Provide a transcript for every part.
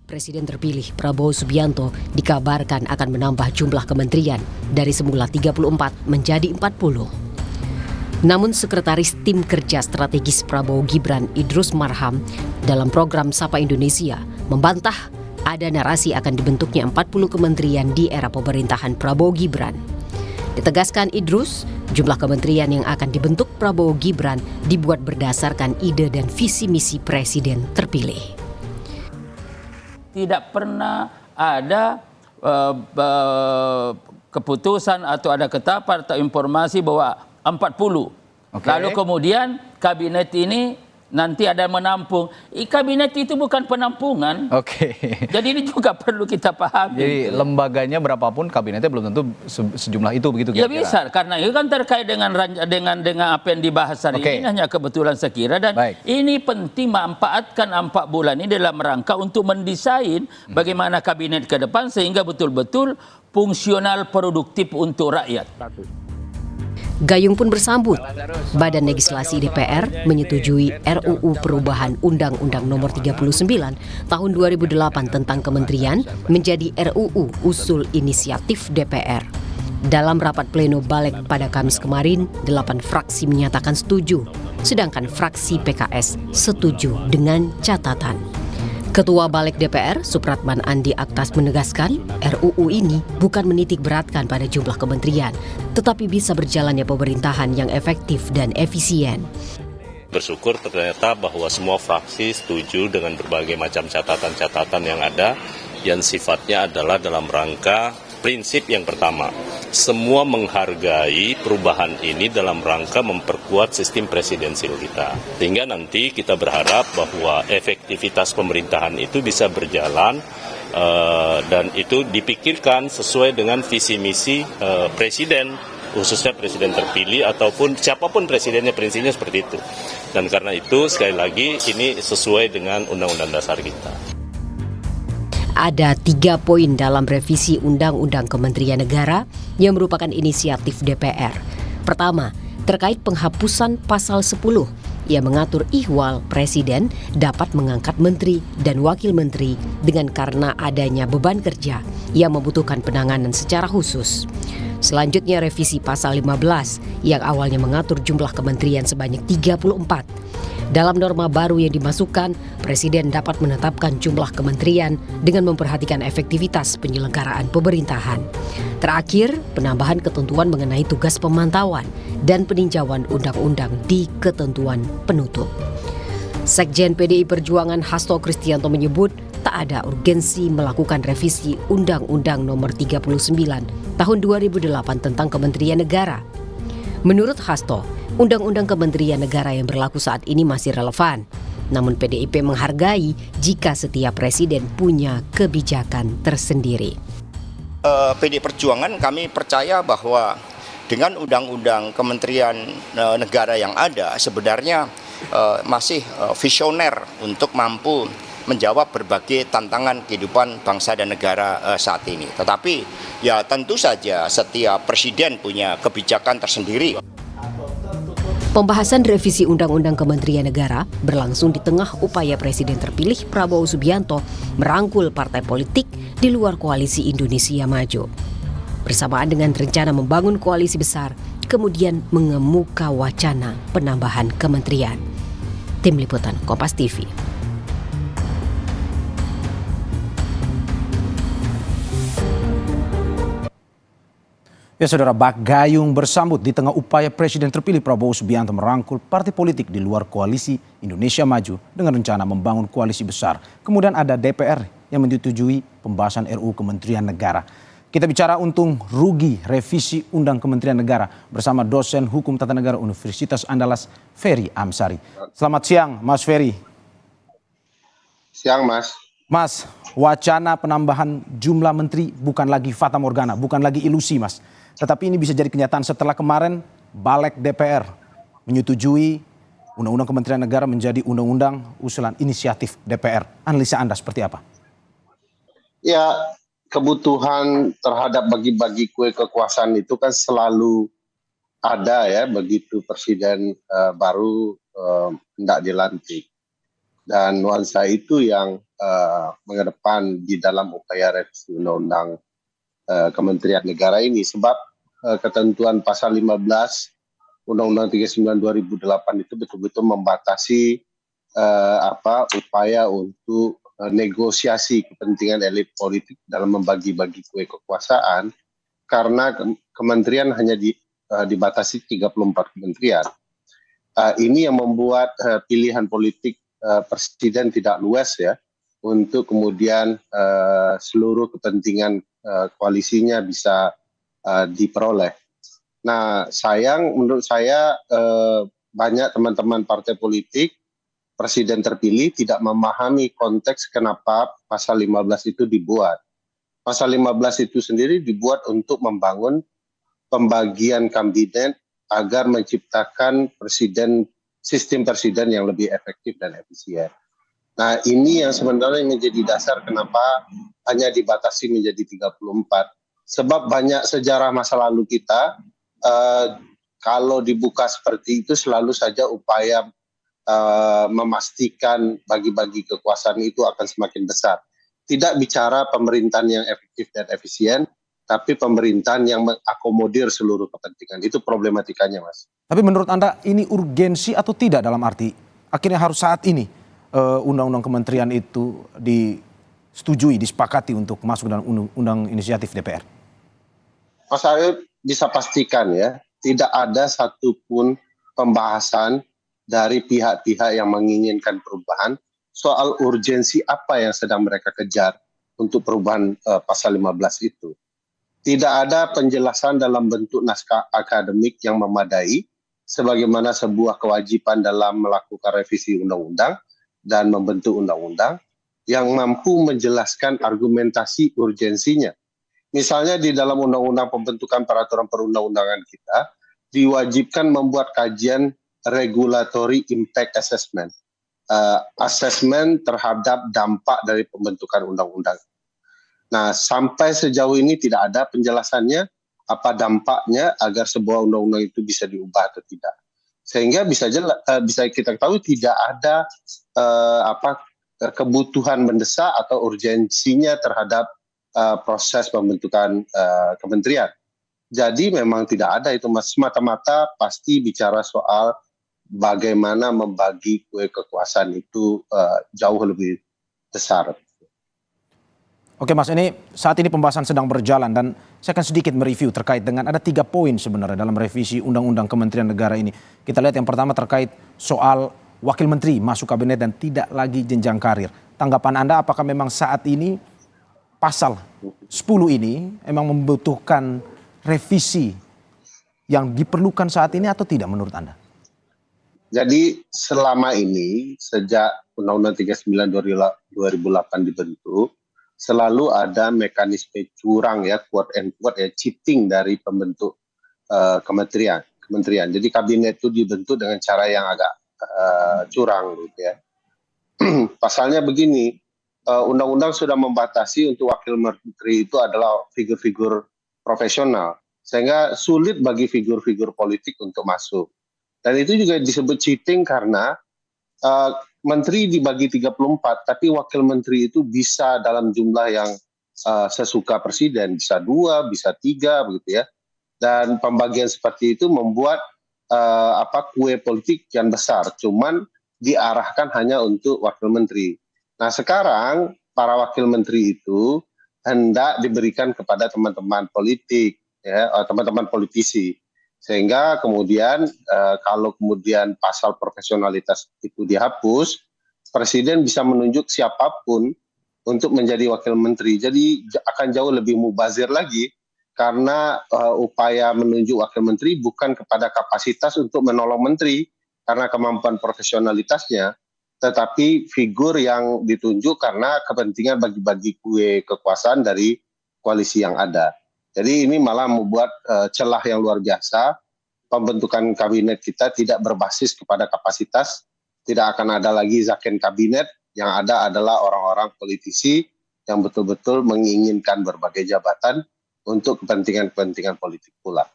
Presiden terpilih Prabowo Subianto dikabarkan akan menambah jumlah kementerian dari semula 34 menjadi 40. Namun Sekretaris Tim Kerja Strategis Prabowo Gibran Idrus Marham dalam program Sapa Indonesia membantah ada narasi akan dibentuknya 40 kementerian di era pemerintahan Prabowo Gibran. Ditegaskan Idrus, jumlah kementerian yang akan dibentuk Prabowo Gibran dibuat berdasarkan ide dan visi misi Presiden terpilih. Tidak pernah ada keputusan atau ada ketetapan atau informasi bahwa 40. Lalu kemudian kabinet ini nanti ada menampung. Kabinet itu bukan penampungan. Jadi ini juga perlu kita pahami. Jadi lembaganya berapapun kabinetnya belum tentu sejumlah itu begitu ya kira-kira. bisa, karena itu kan terkait dengan apa yang dibahas hari ini, hanya kebetulan sekira. Dan ini penting memanfaatkan 4 bulan ini dalam rangka untuk mendesain bagaimana kabinet ke depan sehingga betul-betul fungsional produktif untuk rakyat. Gayung pun bersambut. Badan Legislasi DPR menyetujui RUU Perubahan Undang-Undang Nomor 39 Tahun 2008 tentang Kementerian menjadi RUU Usul Inisiatif DPR. Dalam rapat pleno Balik pada Kamis kemarin, 8 fraksi menyatakan setuju, sedangkan fraksi PKS setuju dengan catatan. Ketua Balik DPR, Supratman Andi Aktas menegaskan, RUU ini bukan menitik beratkan pada jumlah kementerian, tetapi bisa berjalannya pemerintahan yang efektif dan efisien. Bersyukur ternyata bahwa semua fraksi setuju dengan berbagai macam catatan-catatan yang ada, yang sifatnya adalah dalam rangka prinsip yang pertama, semua menghargai perubahan ini dalam rangka memperkuat sistem presidensil kita. Sehingga nanti kita berharap bahwa efektivitas pemerintahan itu bisa berjalan dan itu dipikirkan sesuai dengan visi misi presiden, khususnya presiden terpilih ataupun siapapun presidennya, prinsipnya seperti itu. Dan karena itu sekali lagi ini sesuai dengan Undang-Undang Dasar kita. Ada 3 poin dalam revisi Undang-Undang Kementerian Negara yang merupakan inisiatif DPR. Pertama, terkait penghapusan pasal 10 yang mengatur ihwal Presiden dapat mengangkat menteri dan wakil menteri dengan karena adanya beban kerja yang membutuhkan penanganan secara khusus. Selanjutnya revisi pasal 15 yang awalnya mengatur jumlah kementerian sebanyak 34. Dalam norma baru yang dimasukkan, Presiden dapat menetapkan jumlah kementerian dengan memperhatikan efektivitas penyelenggaraan pemerintahan. Terakhir, penambahan ketentuan mengenai tugas pemantauan dan peninjauan undang-undang di ketentuan penutup. Sekjen PDI Perjuangan Hasto Kristianto menyebut tak ada urgensi melakukan revisi Undang-Undang Nomor 39 Tahun 2008 tentang Kementerian Negara. Menurut Hasto, Undang-Undang Kementerian Negara yang berlaku saat ini masih relevan. Namun PDIP menghargai jika setiap presiden punya kebijakan tersendiri. PDI Perjuangan kami percaya bahwa dengan Undang-Undang Kementerian Negara yang ada sebenarnya masih visioner untuk mampu menjawab berbagai tantangan kehidupan bangsa dan negara saat ini. Tetapi ya tentu saja setiap presiden punya kebijakan tersendiri. Pembahasan revisi Undang-Undang Kementerian Negara berlangsung di tengah upaya Presiden terpilih Prabowo Subianto merangkul partai politik di luar koalisi Indonesia Maju. Bersamaan dengan rencana membangun koalisi besar, kemudian mengemuka wacana penambahan kementerian. Tim Liputan Kompas TV. Ya saudara, bak gayung bersambut di tengah upaya Presiden terpilih Prabowo Subianto merangkul partai politik di luar koalisi Indonesia Maju dengan rencana membangun koalisi besar. Kemudian ada DPR yang menyetujui pembahasan RUU Kementerian Negara. Kita bicara untung rugi revisi Undang Kementerian Negara bersama dosen Hukum Tata Negara Universitas Andalas, Ferry Amsari. Selamat siang, Mas Ferry. Siang, Mas. Mas, wacana penambahan jumlah menteri bukan lagi fata morgana, bukan lagi ilusi, Mas. Tetapi ini bisa jadi kenyataan setelah kemarin Balik DPR menyetujui Undang-Undang Kementerian Negara menjadi undang-undang usulan inisiatif DPR. Analisa Anda seperti apa? Ya, kebutuhan terhadap bagi-bagi kue kekuasaan itu kan selalu ada ya begitu presiden baru hendak dilantik. dan nuansa itu yang mengedepan di dalam upaya revisi undang-undang Kementerian Negara ini, sebab ketentuan pasal 15 Undang-Undang 39 2008 itu betul-betul membatasi upaya untuk negosiasi kepentingan elit politik dalam membagi-bagi kue kekuasaan, karena kementerian hanya dibatasi 34 kementerian. Ini yang membuat pilihan politik presiden tidak luas ya, untuk kemudian seluruh kepentingan koalisinya bisa diperoleh. Nah, menurut saya banyak teman-teman partai politik presiden terpilih tidak memahami konteks kenapa pasal 15 itu dibuat. Pasal 15 itu sendiri dibuat untuk membangun pembagian kabinet agar menciptakan sistem presiden yang lebih efektif dan efisien. Nah, ini yang sebenarnya menjadi dasar kenapa hanya dibatasi menjadi 34. Sebab banyak sejarah masa lalu kita, kalau dibuka seperti itu selalu saja upaya memastikan bagi-bagi kekuasaan itu akan semakin besar. Tidak bicara pemerintahan yang efektif dan efisien, tapi pemerintahan yang mengakomodir seluruh kepentingan. Itu problematikanya, Mas. Tapi menurut Anda ini urgensi atau tidak, dalam arti akhirnya harus saat ini undang-undang kementerian itu disetujui, disepakati untuk masuk dalam undang inisiatif DPR? Mas Arief bisa pastikan ya, tidak ada satupun pembahasan dari pihak-pihak yang menginginkan perubahan soal urgensi apa yang sedang mereka kejar untuk perubahan pasal 15 itu. Tidak ada penjelasan dalam bentuk naskah akademik yang memadai sebagaimana sebuah kewajiban dalam melakukan revisi undang-undang dan membentuk undang-undang yang mampu menjelaskan argumentasi urgensinya. Misalnya di dalam undang-undang pembentukan peraturan perundang-undangan kita diwajibkan membuat kajian regulatory impact assessment, assessment terhadap dampak dari pembentukan undang-undang. Nah, sampai sejauh ini tidak ada penjelasannya apa dampaknya agar sebuah undang-undang itu bisa diubah atau tidak. Sehingga bisa kita ketahui tidak ada kebutuhan mendesak atau urgensinya terhadap proses pembentukan kementerian. Jadi memang tidak ada itu, Mas. Semata-mata pasti bicara soal bagaimana membagi kue kekuasaan itu jauh lebih besar. Oke Mas, ini saat ini pembahasan sedang berjalan dan saya akan sedikit mereview terkait dengan ada 3 poin sebenarnya dalam revisi Undang-Undang Kementerian Negara ini. Kita lihat yang pertama terkait soal wakil menteri masuk kabinet dan tidak lagi jenjang karir. Tanggapan Anda, apakah memang saat ini pasal 10 ini memang membutuhkan revisi yang diperlukan saat ini atau tidak menurut Anda? Jadi selama ini sejak Undang-Undang 39 2008 dibentuk, selalu ada mekanisme curang ya, quote and quote ya, cheating dari pembentuk kementerian. Jadi kabinet itu dibentuk dengan cara yang agak curang gitu ya. Pasalnya begini, undang-undang sudah membatasi untuk wakil menteri itu adalah figur-figur profesional, sehingga sulit bagi figur-figur politik untuk masuk. Dan itu juga disebut cheating karena menteri dibagi 34, tapi wakil menteri itu bisa dalam jumlah yang sesuka presiden, bisa 2, bisa 3 begitu ya. Dan pembagian seperti itu membuat kue politik yang besar, cuman diarahkan hanya untuk wakil menteri. Nah, sekarang para wakil menteri itu hendak diberikan kepada teman-teman politik ya, teman-teman politisi. Sehingga kemudian kalau kemudian pasal profesionalitas itu dihapus, presiden bisa menunjuk siapapun untuk menjadi wakil menteri. Jadi akan jauh lebih mubazir lagi karena upaya menunjuk wakil menteri bukan kepada kapasitas untuk menolong menteri karena kemampuan profesionalitasnya, tetapi figur yang ditunjuk karena kepentingan bagi-bagi kue kekuasaan dari koalisi yang ada. Jadi ini malah membuat celah yang luar biasa. Pembentukan kabinet kita tidak berbasis kepada kapasitas, tidak akan ada lagi zaken kabinet, yang ada adalah orang-orang politisi yang betul-betul menginginkan berbagai jabatan untuk kepentingan-kepentingan politik pula.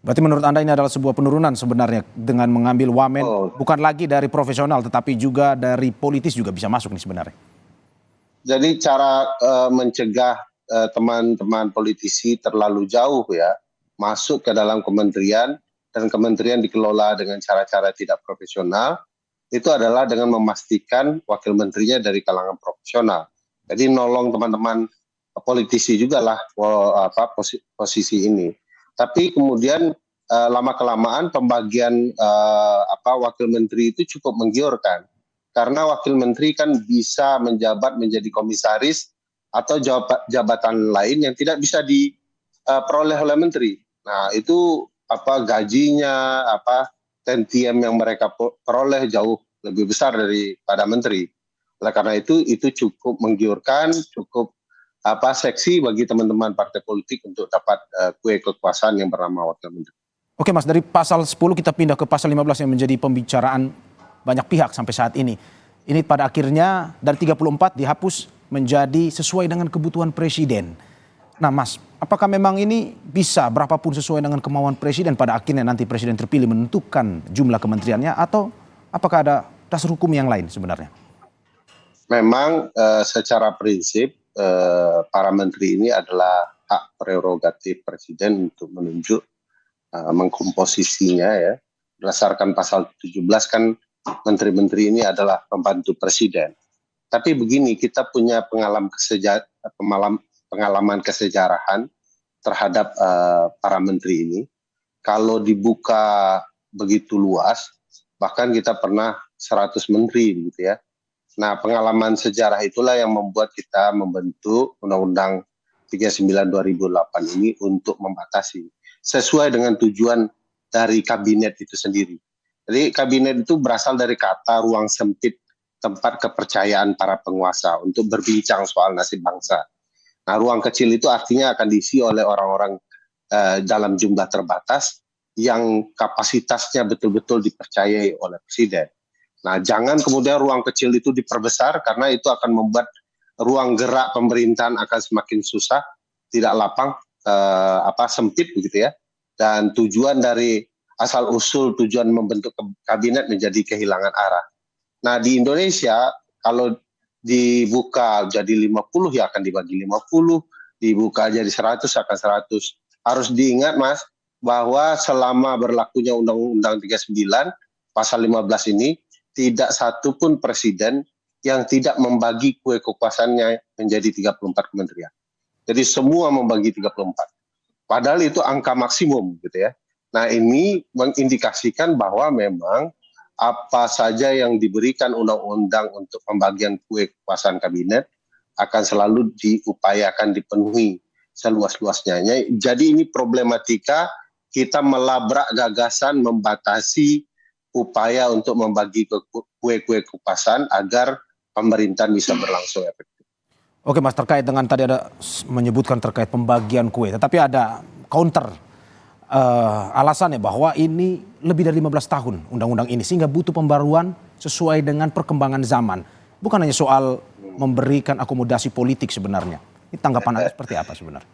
Berarti menurut Anda ini adalah sebuah penurunan sebenarnya dengan mengambil wamen bukan lagi dari profesional tetapi juga dari politis juga bisa masuk nih sebenarnya. Jadi cara mencegah teman-teman politisi terlalu jauh ya masuk ke dalam kementerian dan kementerian dikelola dengan cara-cara tidak profesional itu adalah dengan memastikan wakil menterinya dari kalangan profesional. Jadi nolong teman-teman politisi juga lah posisi ini. Tapi kemudian lama-kelamaan pembagian wakil menteri itu cukup menggiurkan. Karena wakil menteri kan bisa menjabat menjadi komisaris atau jabatan lain yang tidak bisa diperoleh oleh menteri. Nah itu gajinya, tantiem yang mereka peroleh jauh lebih besar daripada menteri. Oleh karena itu cukup menggiurkan, cukup seksi bagi teman-teman partai politik untuk dapat kue kekuasaan yang bernama wakil menteri. Oke Mas, dari pasal 10 kita pindah ke pasal 15 yang menjadi pembicaraan banyak pihak sampai saat ini. Ini pada akhirnya dari 34 dihapus menjadi sesuai dengan kebutuhan presiden. Nah Mas, apakah memang ini bisa berapapun sesuai dengan kemauan presiden pada akhirnya nanti presiden terpilih menentukan jumlah kementeriannya atau apakah ada dasar hukum yang lain sebenarnya? Memang secara prinsip para menteri ini adalah hak prerogatif presiden untuk menunjuk mengkomposisinya ya. Berdasarkan pasal 17 kan menteri-menteri ini adalah pembantu presiden. Tapi begini, kita punya pengalaman kesejarahan terhadap para menteri ini. Kalau dibuka begitu luas, bahkan kita pernah 100 menteri gitu ya. Nah, pengalaman sejarah itulah yang membuat kita membentuk Undang-Undang 39 2008 ini untuk membatasi sesuai dengan tujuan dari kabinet itu sendiri. Jadi kabinet itu berasal dari kata ruang sempit tempat kepercayaan para penguasa untuk berbincang soal nasib bangsa. Nah, ruang kecil itu artinya akan diisi oleh orang-orang dalam jumlah terbatas yang kapasitasnya betul-betul dipercayai oleh presiden. Nah, jangan kemudian ruang kecil itu diperbesar karena itu akan membuat ruang gerak pemerintahan akan semakin susah, tidak lapang, sempit begitu ya. Dan tujuan dari asal-usul tujuan membentuk kabinet menjadi kehilangan arah. Nah, di Indonesia kalau dibuka jadi 50 ya akan dibagi 50, dibuka jadi 100 akan 100. Harus diingat Mas, bahwa selama berlakunya Undang-Undang 39 pasal 15 ini tidak satu pun presiden yang tidak membagi kue kekuasaannya menjadi 34 kementerian. Jadi semua membagi 34. Padahal itu angka maksimum gitu ya. Nah, ini mengindikasikan bahwa memang apa saja yang diberikan undang-undang untuk pembagian kue kekuasaan kabinet akan selalu diupayakan dipenuhi seluas-luasnya. Jadi ini problematika kita melabrak gagasan membatasi upaya untuk membagi kue-kue kekuasaan agar pemerintahan bisa berlangsung efektif. Oke Mas, terkait dengan tadi ada menyebutkan terkait pembagian kue, tetapi ada counter alasannya bahwa ini lebih dari 15 tahun undang-undang ini sehingga butuh pembaruan sesuai dengan perkembangan zaman. Bukan hanya soal memberikan akomodasi politik sebenarnya. Ini tanggapan Anda seperti apa sebenarnya?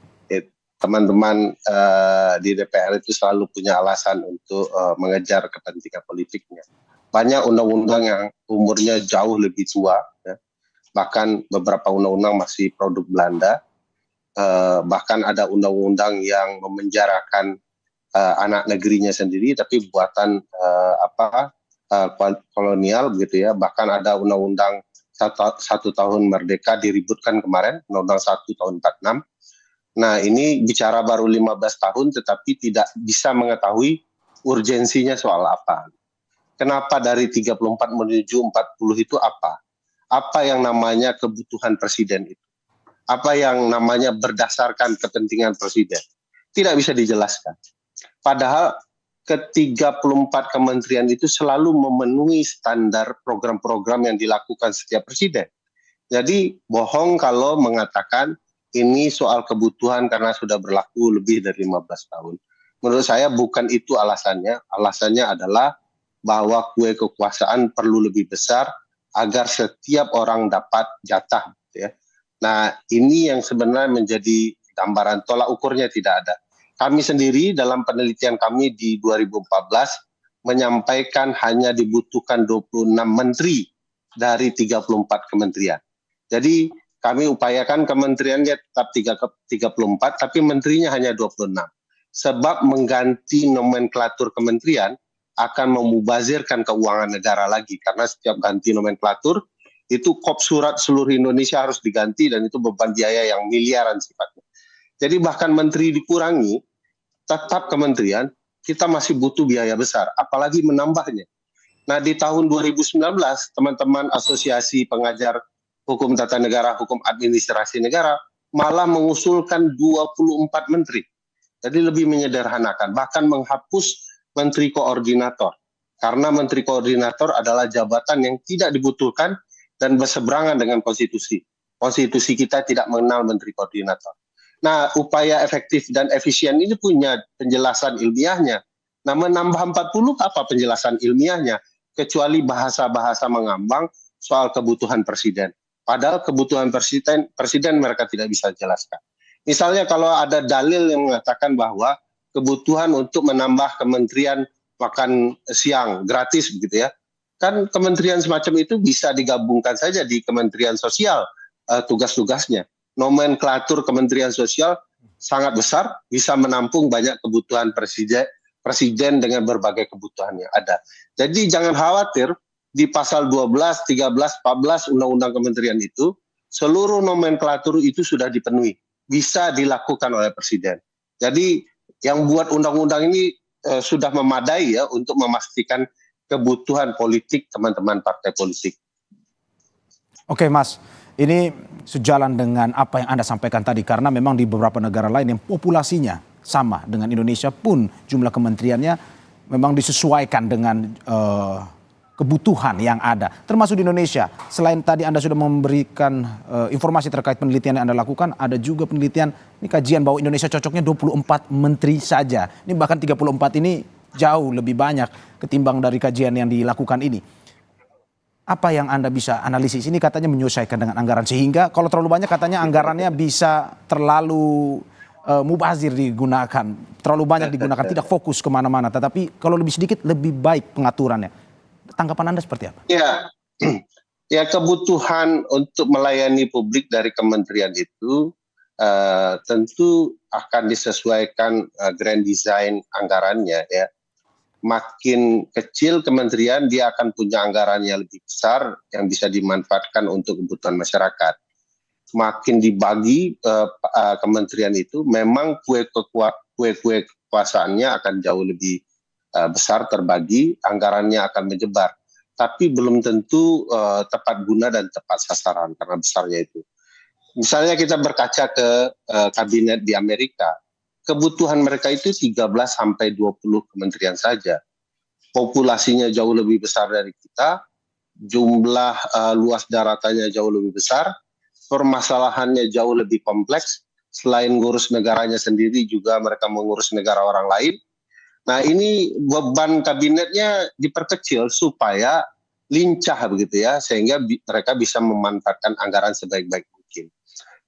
Teman-teman di DPR itu selalu punya alasan untuk mengejar kepentingan politiknya. Banyak undang-undang yang umurnya jauh lebih tua, ya. Bahkan beberapa undang-undang masih produk Belanda, bahkan ada undang-undang yang memenjarakan anak negerinya sendiri, tapi buatan kolonial begitu ya. Bahkan ada undang-undang 1 tahun merdeka diributkan kemarin, undang-undang 1 tahun 46. Nah, ini bicara baru 15 tahun tetapi tidak bisa mengetahui urgensinya soal apa. Kenapa dari 34 menuju 40 itu apa? Apa yang namanya kebutuhan presiden itu? Apa yang namanya berdasarkan kepentingan presiden? Tidak bisa dijelaskan. Padahal ke-34 kementerian itu selalu memenuhi standar program-program yang dilakukan setiap presiden. Jadi bohong kalau mengatakan ini soal kebutuhan karena sudah berlaku lebih dari 15 tahun. Menurut saya bukan itu alasannya. Alasannya adalah bahwa kue kekuasaan perlu lebih besar agar setiap orang dapat jatah. Gitu ya. Nah, ini yang sebenarnya menjadi gambaran tolak ukurnya tidak ada. kami sendiri dalam penelitian kami di 2014 menyampaikan hanya dibutuhkan 26 menteri dari 34 kementerian. Jadi kami upayakan kementeriannya tetap 34, tapi menterinya hanya 26. Sebab mengganti nomenklatur kementerian akan memubazirkan keuangan negara lagi. Karena setiap ganti nomenklatur, itu kop surat seluruh Indonesia harus diganti dan itu beban biaya yang miliaran sifatnya. Jadi bahkan menteri dikurangi, tetap kementerian, kita masih butuh biaya besar, apalagi menambahnya. Nah di tahun 2019, teman-teman asosiasi pengajar hukum tata negara, hukum administrasi negara, malah mengusulkan 24 menteri. Jadi lebih menyederhanakan, bahkan menghapus menteri koordinator. Karena menteri koordinator adalah jabatan yang tidak dibutuhkan dan berseberangan dengan konstitusi. Konstitusi kita tidak mengenal menteri koordinator. Nah, upaya efektif dan efisien ini punya penjelasan ilmiahnya. Nah, menambah 40 apa penjelasan ilmiahnya? Kecuali bahasa-bahasa mengambang soal kebutuhan presiden. Padahal kebutuhan presiden mereka tidak bisa jelaskan. Misalnya kalau ada dalil yang mengatakan bahwa kebutuhan untuk menambah kementerian makan siang gratis begitu ya. Kan kementerian semacam itu bisa digabungkan saja di Kementerian Sosial tugas-tugasnya. Nomenklatur Kementerian Sosial sangat besar, bisa menampung banyak kebutuhan presiden dengan berbagai kebutuhan yang ada. Jadi jangan khawatir, di pasal 12, 13, 14 Undang-Undang Kementerian itu, seluruh nomenklatur itu sudah dipenuhi. Bisa dilakukan oleh presiden. Jadi yang buat undang-undang ini sudah memadai ya untuk memastikan kebutuhan politik teman-teman partai politik. Oke Mas, ini sejalan dengan apa yang Anda sampaikan tadi, karena memang di beberapa negara lain yang populasinya sama dengan Indonesia pun jumlah kementeriannya memang disesuaikan dengan kebutuhan yang ada. Termasuk di Indonesia, selain tadi Anda sudah memberikan informasi terkait penelitian yang Anda lakukan, ada juga penelitian, ini kajian bahwa Indonesia cocoknya 24 menteri saja. Ini bahkan 34 ini jauh lebih banyak ketimbang dari kajian yang dilakukan ini. Apa yang Anda bisa analisis? Ini katanya menyesuaikan dengan anggaran, sehingga kalau terlalu banyak katanya anggarannya bisa terlalu mubazir digunakan, terlalu banyak digunakan, tidak fokus kemana-mana. Tetapi kalau lebih sedikit lebih baik pengaturannya. Tanggapan Anda seperti apa? Ya kebutuhan untuk melayani publik dari kementerian itu tentu akan disesuaikan grand design anggarannya ya. Makin kecil kementerian, dia akan punya anggaran yang lebih besar yang bisa dimanfaatkan untuk kebutuhan masyarakat. Makin dibagi kementerian itu, memang kue kekuasaannya akan jauh lebih besar terbagi, anggarannya akan menyebar. Tapi belum tentu tepat guna dan tepat sasaran karena besarnya itu. Misalnya kita berkaca ke kabinet di Amerika, kebutuhan mereka itu 13-20 kementerian saja. Populasinya jauh lebih besar dari kita, jumlah luas daratannya jauh lebih besar, permasalahannya jauh lebih kompleks, selain ngurus negaranya sendiri juga mereka mengurus negara orang lain. Nah ini beban kabinetnya diperkecil supaya lincah begitu ya, sehingga mereka bisa memanfaatkan anggaran sebaik-baik mungkin.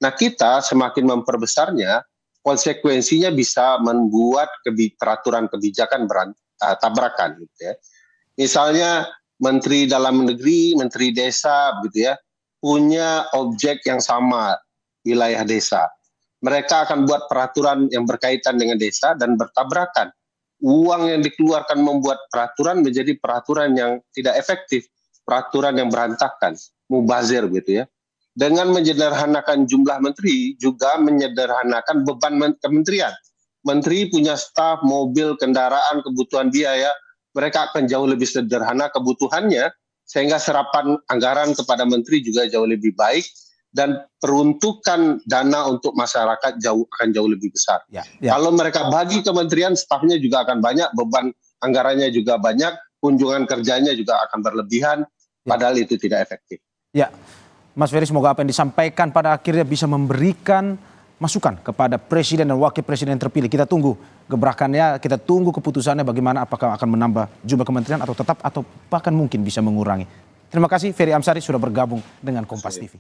Nah kita semakin memperbesarnya, konsekuensinya bisa membuat peraturan kebijakan tabrakan gitu ya. Misalnya Menteri Dalam Negeri, Menteri Desa gitu ya, punya objek yang sama, wilayah desa. Mereka akan buat peraturan yang berkaitan dengan desa dan bertabrakan. Uang yang dikeluarkan membuat peraturan menjadi peraturan yang tidak efektif, peraturan yang berantakan, mubazir gitu ya. Dengan menyederhanakan jumlah menteri, juga menyederhanakan beban kementerian. Menteri punya staf, mobil, kendaraan, kebutuhan biaya, mereka akan jauh lebih sederhana kebutuhannya, sehingga serapan anggaran kepada menteri juga jauh lebih baik, dan peruntukan dana untuk masyarakat akan jauh lebih besar. Kalau mereka bagi kementerian, stafnya juga akan banyak, beban anggarannya juga banyak, kunjungan kerjanya juga akan berlebihan, padahal itu tidak efektif. Ya, Mas Ferry, semoga apa yang disampaikan pada akhirnya bisa memberikan masukan kepada presiden dan wakil presiden terpilih. Kita tunggu gebrakannya, kita tunggu keputusannya bagaimana, apakah akan menambah jumlah kementerian atau tetap, atau bahkan mungkin bisa mengurangi. Terima kasih Ferry Amsari sudah bergabung dengan Kompas TV.